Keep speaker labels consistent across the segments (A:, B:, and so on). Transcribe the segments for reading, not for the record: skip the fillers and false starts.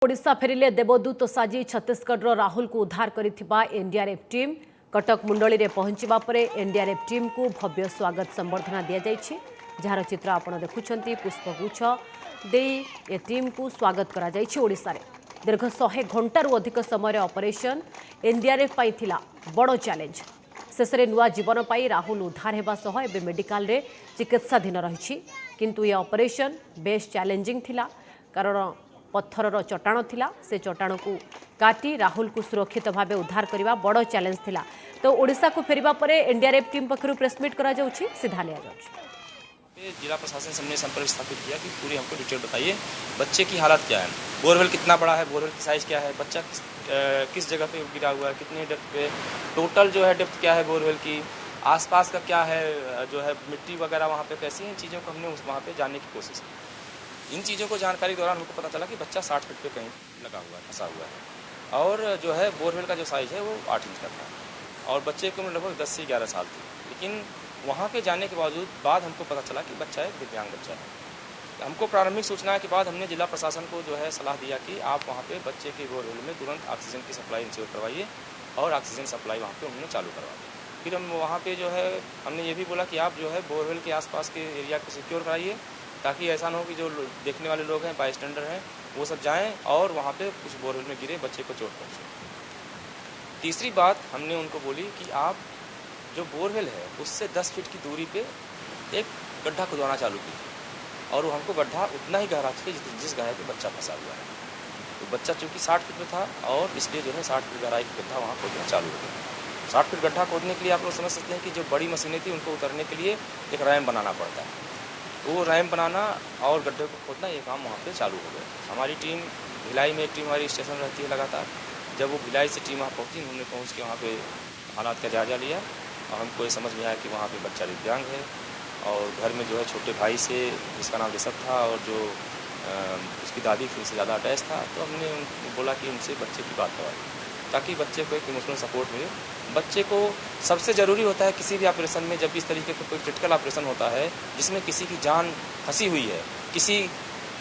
A: ओडिशा फेरिले देवदूत साजी छत्तीसगढ़ राहुल को उद्धार करिथिबा एनडीआरएफ टीम कटक मुंडली रे पहुंचवा परे एनडीआरएफ टीम को भव्य स्वागत संबर्धना दिया जायछि जार चित्र आपण देखुछंती पुष्पगुच्छ देई ए टीम को स्वागत करा जायछि। ओडिशा रे दीर्घ 100 घंटा रु अधिक समय ऑपरेशन एनडीआरएफ पाई थिला बड़ चैलेंज शेष में नुआ जीवन पाई राहुल उद्धार हेबा सह एबे मेडिकल रे चिकित्साधीन रहिछि किंतु ये ऑपरेशन बेस चैलेंजिंग थिला कारण पत्थरर चट्टाण थिला से चट्टाण को काटी राहुल को सुरक्षित भाव उद्धार करने बड़ चैलेंज थिला। तो ओडिशा को फेरिबा परे एनडीआरएफ टीम पक्षरु प्रेसमिट करा जाउछि सीधा लिया जाउछि।
B: जिला प्रशासन से हमने संपर्क स्थापित किया कि पूरी हमको डिटेल बताइए बच्चे की हालत क्या है, बोरवेल कितना बड़ा है, बोरवेल की साइज क्या है, बच्चा किस जगह पे गिरा हुआ है, कितनी डेप्थ पे, टोटल जो है डेप्थ क्या है बोरवेल की, आसपास का क्या है जो है मिट्टी वगैरह वहाँ पे कैसी है, इन चीज़ों को हमने वहाँ पे जानने की कोशिश की। इन चीज़ों को जानकारी के दौरान हमको पता चला कि बच्चा 60 फीट पे कहीं लगा हुआ है, फंसा हुआ है और जो है बोरवेल का जो साइज़ है वो 8 इंच का था और बच्चे की उम्र लगभग 10 से 11 साल थी। लेकिन वहाँ पे जाने के बाद हमको पता चला कि बच्चा एक दिव्यांग बच्चा है। हमको प्रारंभिक सूचना के बाद हमने जिला प्रशासन को जो है सलाह दिया कि आप वहाँ पे बच्चे के बोरवेल में तुरंत ऑक्सीजन की सप्लाई इंश्योर करवाइए और ऑक्सीजन सप्लाई वहाँ पे उन्होंने चालू करवा दी। फिर हम वहाँ पे जो है हमने ये भी बोला कि आप जो है बोरवेल के आसपास के एरिया को सिक्योर कराइए ताकि ऐसा ना हो कि जो देखने वाले लोग हैं, बाई स्टैंडर हैं, वो सब जाएं और वहाँ पे कुछ बोरवेल में गिरे बच्चे को चोट पहुँचे। तीसरी बात हमने उनको बोली कि आप जो बोरवेल है उससे 10 फीट की दूरी पे एक गड्ढा खुदवाना चालू कीजिए और वो हमको गड्ढा उतना ही गहरा चाहिए जिस गहराई पे बच्चा फंसा हुआ है। तो बच्चा चूँकि 60 फीट में था और इसलिए जो है 60 फीट गहराई का गड्ढा वहाँ खोदना चालू हो गया। 60 फीट गड्ढा खोदने के लिए आप लोग समझ सकते हैं कि जो बड़ी मशीनें थी उनको उतरने के लिए एक रैम बनाना पड़ता है। वो रैम बनाना और गड्ढे को खोदना ये काम वहाँ पे चालू हो गया। हमारी टीम भिलाई में एक टीम हमारी स्टेशन रहती है लगातार। जब वो भिलाई से टीम वहाँ पहुँची उन्होंने पहुँच के वहाँ पे हालात का जायजा लिया और हमको ये समझ में आया कि वहाँ पे बच्चा दिव्यांग है और घर में जो है छोटे भाई से जिसका नाम ऋषभ था और जो उसकी दादी थी उनसे ज़्यादा अटैच था। तो हमने बोला कि उनसे बच्चे की बात करवाई ताकि बच्चे को एक इमोशनल सपोर्ट मिले। बच्चे को सबसे ज़रूरी होता है किसी भी ऑपरेशन में, जब इस तरीके का कोई क्रिटिकल ऑपरेशन होता है जिसमें किसी की जान फंसी हुई है, किसी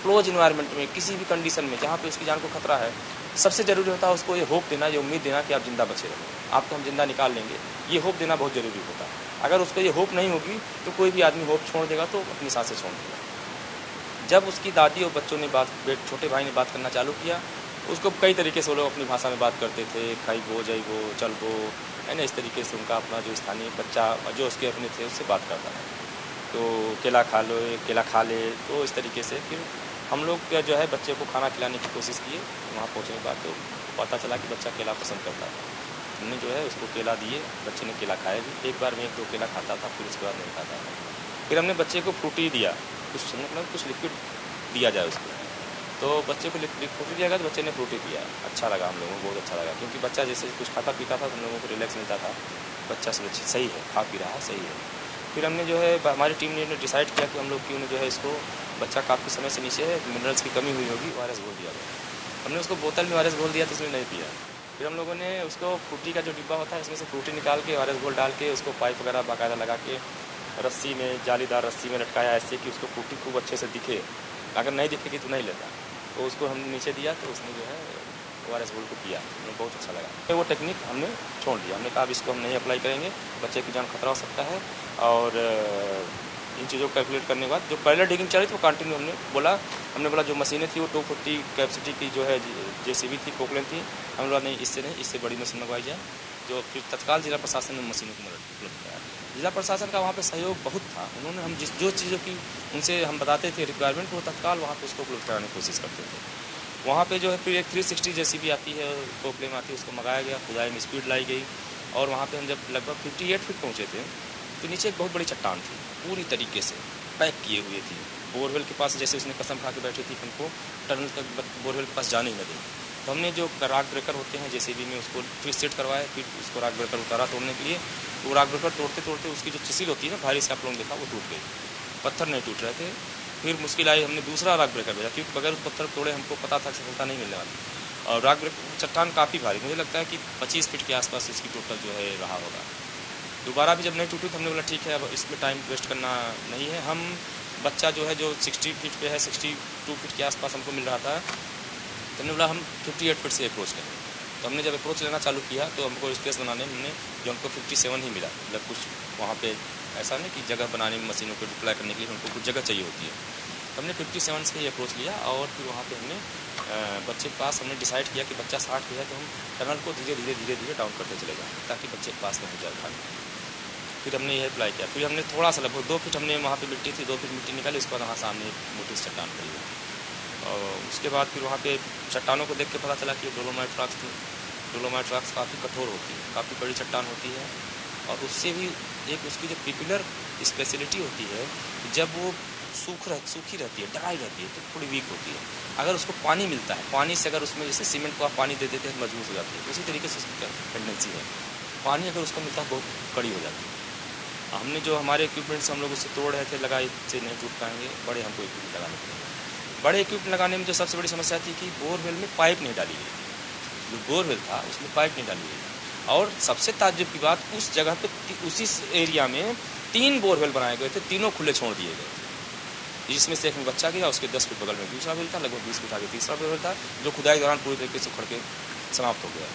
B: क्लोज इन्वायरमेंट में, किसी भी कंडीशन में जहाँ पे उसकी जान को खतरा है, सबसे ज़रूरी होता है उसको ये होप देना, ये उम्मीद देना कि आप जिंदा बचे रहें, आपको हम जिंदा निकाल लेंगे। ये होप देना बहुत ज़रूरी होता है। अगर उसको ये होप नहीं होगी तो कोई भी आदमी होप छोड़ देगा तो अपनी सांसें छोड़ देगा। जब उसकी दादी और बच्चों ने छोटे भाई ने बात करना चालू किया, उसको कई तरीके से वो लोग अपनी भाषा में बात करते थे, खाई गो जाई गो चल गो, है ना, इस तरीके से उनका अपना जो स्थानीय बच्चा जो उसके अपने थे उससे बात करता है। तो केला खा लो, केला खा ले, तो इस तरीके से फिर हम लोग जो है बच्चे को खाना खिलाने की कोशिश किए। वहाँ पहुँचने के बाद तो पता चला कि बच्चा केला पसंद करता है। हमने जो है उसको केला दिए, बच्चे ने केला खाया भी। एक बार में 1-2 केला खाता था, फिर उसके बाद नहीं खाता था। फिर हमने बच्चे को फ्रूटी दिया, कुछ लिक्विड दिया जाए उसको। तो बच्चे को फ्रूटी दिया गया तो बच्चे ने फ्रूटी पिया। अच्छा लगा, हम लोगों को बहुत अच्छा लगा क्योंकि बच्चा जैसे कुछ खाता पीता था तो हम लोगों को रिलैक्स मिलता था। बच्चा सुरक्षित सही है, खा पी रहा है, सही है। फिर हमने जो है हमारी टीम ने डिसाइड किया कि हम लोग क्यों जो है इसको, बच्चा काफ़ी समय से नीचे है, मिनरल्स की कमी हुई होगी, ORS घोल दिया गया। हमने उसको बोतल में ORS घोल दिया तो उसने नहीं पिया। फिर हम लोगों ने उसको फ्रूटी का जो डिब्बा होता है उसमें से फ्रूटी निकाल के ORS घोल डाल के उसको पाइप वगैरह बाकायदा लगा के रस्सी में, जालीदार रस्सी में लटकाया ऐसे कि उसको फ्रूटी खूब अच्छे से दिखे। अगर नहीं दिखेगी तो नहीं लेता। तो उसको हमने नीचे दिया तो उसने जो है ORS घोल को पिया, हमें बहुत अच्छा लगा। वो टेक्निक हमने छोड़ दिया। हमने कहा अब इसको हम नहीं अप्लाई करेंगे, बच्चे की जान खतरा हो सकता है। और इन चीज़ों को कैलकुलेट करने के बाद जो पहले डिगिंग चल रही थी वो कंटिन्यू हमने बोला जो मशीनें थी वो 250 कैपेसिटी की जो है JCB थी, पोकलेन थी। हमने बोला नहीं, इससे नहीं, इससे बड़ी मशीन मंगवाई जाए। जो फिर तत्काल जिला प्रशासन ने मशीनों को उपलब्ध कराया। जिला प्रशासन का वहाँ पे सहयोग बहुत था। उन्होंने हम जो चीज़ों की उनसे हम बताते थे रिक्वायरमेंट, वो तत्काल वहाँ पे उसको उपलब्ध कराने की कोशिश करते थे। वहाँ पे जो है फिर एक 360 JCB आती है, पोकलेन आती है, उसको मंगाया गया, खुदाई में स्पीड लाई गई और वहाँ पे हम जब लगभग 58 फीट पहुँचे थे तो नीचे एक बहुत बड़ी चट्टान थी, पूरी तरीके से पैक किए हुए थी। बोरवेल के पास जैसे उसने कसम खा के बैठी थी कि हमको टनल तक बोरवेल के पास जाने ही न दें। तो हमने जो राग ब्रेकर होते हैं JCB में उसको ट्विस्ट सेट करवाया, फिर उसको राग ब्रेकर उतारा तोड़ने के लिए। तो राग ब्रेकर तोड़ते तोड़ते उसकी जो चिसिल होती है ना भारी से, आप लोगों ने देखा, वो टूट गई, पत्थर नहीं टूट रहे थे। फिर मुश्किल आई, हमने दूसरा राग ब्रेकर भेजा क्योंकि बगैर उस पत्थर तोड़े हमको पता था सफलता नहीं मिलने वाली। और राग ब्रेकर चट्टान काफ़ी भारी, मुझे लगता है कि 25 फीट के आसपास इसकी टोटल जो है रहा होगा। दोबारा भी जब नहीं टूटी तो हमने बोला ठीक है अब इसमें टाइम वेस्ट करना नहीं है। हम बच्चा जो है जो 60 फीट पे है, 62 फीट के आसपास हमको मिल रहा था, तो हमने बोला हम 58 फीट से अप्रोच लेंगे। तो हमने जब अप्रोच लेना चालू किया तो हमको स्पेस बनाने में हमने जो हमको 57 ही मिला। मतलब कुछ वहाँ पे ऐसा नहीं कि जगह बनाने में मशीनों को डिप्लॉय करने के लिए हमको कुछ जगह चाहिए होती है। तो हमने 57 से ही अप्रोच लिया और फिर वहाँ पे हमने बच्चे के पास हमने डिसाइड किया कि बच्चा 60 पे है तो हम टनल को धीरे धीरे डाउन करते चले जाएँ ताकि बच्चे के पास नहीं जाए भाग। फिर हमने यह अप्लाई किया। फिर हमने थोड़ा सा लगभग 2 फीट हमने वहाँ पे मिट्टी थी, 2 फीट मिट्टी निकाली। उसके बाद वहाँ सामने एक मोटी सी चट्टान खड़ी हुई और उसके बाद फिर वहाँ पे चट्टानों को देख के पता चला कि ये डोलोमाइट रॉक्स थी। डोलोमाइट रॉक्स काफ़ी कठोर होती है, काफ़ी बड़ी चट्टान होती है और उससे भी एक उसकी जो पिकुलर स्पेशलिटी होती है, जब वो सूखी रहती है, ड्राई रहती है तो थोड़ी वीक होती है। अगर उसको पानी मिलता है, पानी से अगर उसमें जैसे सीमेंट को आप पानी दे देते हैं मजबूत हो जाती है, उसी तरीके से उसकी टेंडेंसी है। पानी अगर उसको मिलता है बहुत कड़ी हो जाती है। हमने जो हमारे इक्विपमेंट्स हम लोग उससे तोड़ रहे थे, लगाए से नहीं टूट पाएंगे, बड़े हमको इक्विपमेंट लगाने पड़ेंगे। बड़े इक्विपमेंट लगाने में जो सबसे बड़ी समस्या थी कि बोरवेल में पाइप नहीं डाली गई थी। जो बोरवेल था उसमें पाइप नहीं डाली गई थी और सबसे ताज्जुब की बात, उस जगह पे उसी एरिया में 3 बोरवेल बनाए गए थे, तीनों खुले छोड़ दिए गए थे। जिसमें से एक में बच्चा गया, उसके 10 फीट बगल में दूसरा बोरवेल था, लगभग 20 फीट आगे तीसरा बोरवेल था, जो खुदाई के दौरान पूरी तरीके से उखड़ के समाप्त हो गया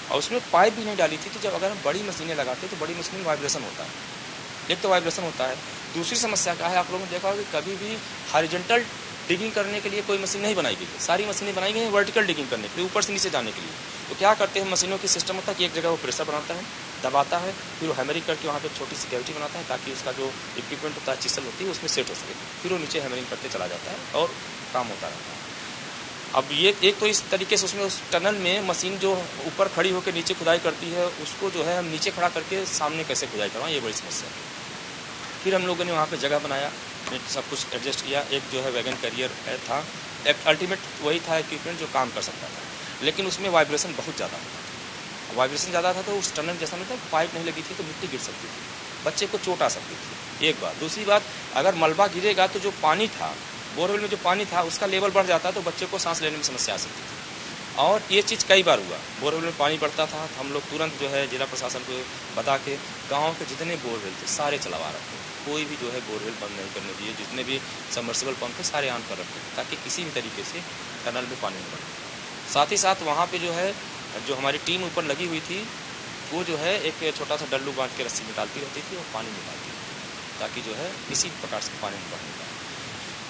B: और उसमें पाइप भी नहीं डाली थी। तो जब अगर हम बड़ी मशीनें लगाते तो बड़ी मशीन में वाइब्रेशन होता है, एक तो वाइब्रेशन होता है। दूसरी समस्या क्या है, आप लोगों ने देखा होगा कि कभी भी हॉरिजॉन्टल डिगिंग करने के लिए कोई मशीन नहीं बनाई गई है। सारी मशीनें बनाई गई हैं वर्टिकल डिगिंग करने के लिए, ऊपर से नीचे जाने के लिए। तो क्या करते हैं, मशीनों की सिस्टम होता है कि एक जगह वो प्रेशर बनाता है, दबाता है, फिर वो हैमरिंग करके वहाँ पे छोटी सी कैविटी बनाता है ताकि उसका जो इक्विपमेंट होता है, चिसल होती है, उसमें सेट हो सके। फिर वो नीचे हैमरिंग करते चला जाता है और काम होता रहता है। अब ये एक तो इस तरीके से उसमें उस टनल में मशीन जो ऊपर खड़ी होकर नीचे खुदाई करती है, उसको जो है हम नीचे खड़ा करके सामने कैसे खुदाई करवाएं, ये बड़ी समस्या है। फिर हम लोगों ने वहाँ पे जगह बनाया, सब कुछ एडजस्ट किया। एक जो है वैगन कैरियर था, एक अल्टीमेट वही था इक्विपमेंट जो काम कर सकता था, लेकिन उसमें वाइब्रेशन बहुत ज़्यादा था। वाइब्रेशन ज़्यादा था तो उस टनल जैसा नहीं था, पाइप नहीं लगी थी तो मिट्टी गिर सकती थी, बच्चे को चोट आ सकती थी, एक बात। दूसरी बात, अगर मलबा गिरेगा तो जो पानी था बोरवेल में, जो पानी था उसका लेवल बढ़ जाता तो बच्चे को सांस लेने में समस्या आ सकती थी। और ये चीज़ कई बार हुआ, बोरवेल में पानी बढ़ता था तो हम लोग तुरंत जो है जिला प्रशासन को बता के गाँव के जितने बोरवेल थे सारे चलवा रखे, कोई भी जो है बोरवेल बंद नहीं करने दिए, जितने भी सबमर्सिबल पंप थे सारे ऑन कर रखे ताकि किसी भी तरीके से टनल में पानी नहीं बढ़े। साथ ही साथ वहाँ पे जो है जो हमारी टीम ऊपर लगी हुई थी वो जो है एक छोटा सा डल्लू बांध के रस्सी में डालती रहती थी और पानी निकालती थी ताकि जो है किसी प्रकार से पानी नहीं बढ़ने पाए।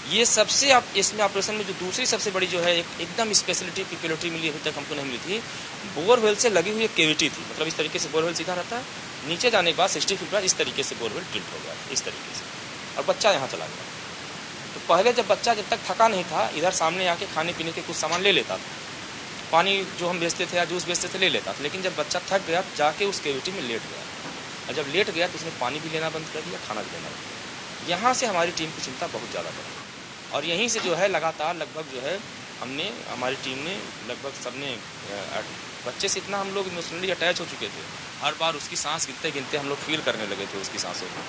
B: ये सबसे इसमें ऑपरेशन में जो दूसरी सबसे बड़ी जो है एकदम स्पेशलिटी पिक्युलिटी मिली, अभी तक हमको नहीं मिली थी, बोरवेल से लगी हुई एक केविटी थी। मतलब इस तरीके से बोरवेल सीधा रहता है, नीचे जाने के बाद 60 फीट बाद इस तरीके से बोरवेल टिल्ट हो गया इस तरीके से, और बच्चा यहाँ चला गया। तो पहले जब बच्चा जब तक थका नहीं था, इधर सामने आके खाने पीने के कुछ सामान ले लेता था, पानी जो हम बेचते थे या जूस बेचते थे ले लेता था, लेकिन जब बच्चा थक गया जाके उस केविटी में लेट गया, और जब लेट गया तो उसने पानी भी लेना बंद कर दिया, खाना भी लेना बंद कर दिया। यहाँ से हमारी टीम की चिंता बहुत ज़्यादा बढ़ी और यहीं से जो है लगातार लगभग जो है हमने, हमारी टीम ने लगभग सबने, बच्चे से इतना हम लोग इमोशनली अटैच हो चुके थे, हर बार उसकी सांस गिनते गिनते हम लोग फील करने लगे थे उसकी सांसों को।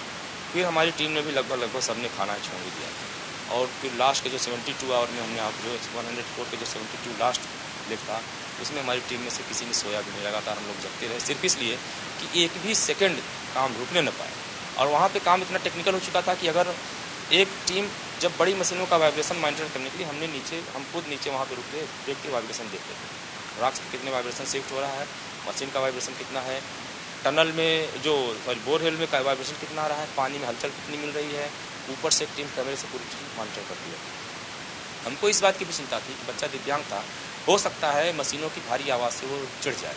B: फिर हमारी टीम ने भी लगभग सबने खाना छोड़ दिया और फिर लास्ट के जो 72 आवर में हमने आप जो 104 के जो 72 लास्ट लेग था उसमें हमारी टीम में से किसी ने सोया भी नहीं, लगातार हम लोग जगते रहे, सिर्फ इसलिए कि एक भी सेकेंड काम रुकने न पाए। और वहाँ पर काम इतना टेक्निकल हो चुका था कि अगर एक टीम जब बड़ी मशीनों का वाइब्रेशन मॉनिटर करने के लिए हम खुद नीचे वहाँ पे रुक के देख के वाइब्रेशन देखते थे, रॉक्स पे कितने वाइब्रेशन शिफ्ट हो रहा है, मशीन का वाइब्रेशन कितना है, टनल में जो बोरवेल में का वाइब्रेशन कितना आ रहा है, पानी में हलचल कितनी मिल रही है, ऊपर से एक टीम कैमरे से पूरी चीज़ मॉनिटर करती है। हमको इस बात की भी चिंता थी कि बच्चा दिव्यांग था, हो सकता है मशीनों की भारी आवाज़ से वो चिढ़ जाए,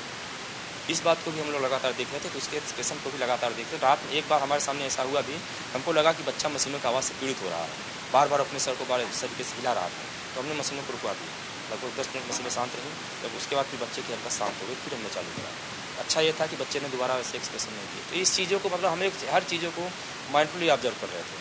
B: इस बात को भी हम लोग लगातार देख रहे थे। तो उसके एक्सप्रेशन को भी लगातार देखते। रात में एक बार हमारे सामने ऐसा हुआ भी, हमको लगा कि बच्चा मशीनों की आवाज़ से पीड़ित हो रहा है, बार बार अपने सर को बार इस तरीके से हिला रहा था, तो हमने मशीनों को रुकवा दिया, लगभग 10 मिनट मशीनें शांत रहीं। जब उसके बाद फिर बच्चे की हल्का शांत हो गई, फिर हमने चालू करा। अच्छा ये था कि बच्चे ने दोबारा वैसे एक्सप्रेशन नहीं किए। तो इस चीज़ों को मतलब हमें हर चीज़ों को माइंडफुली ऑब्जर्व कर रहे थे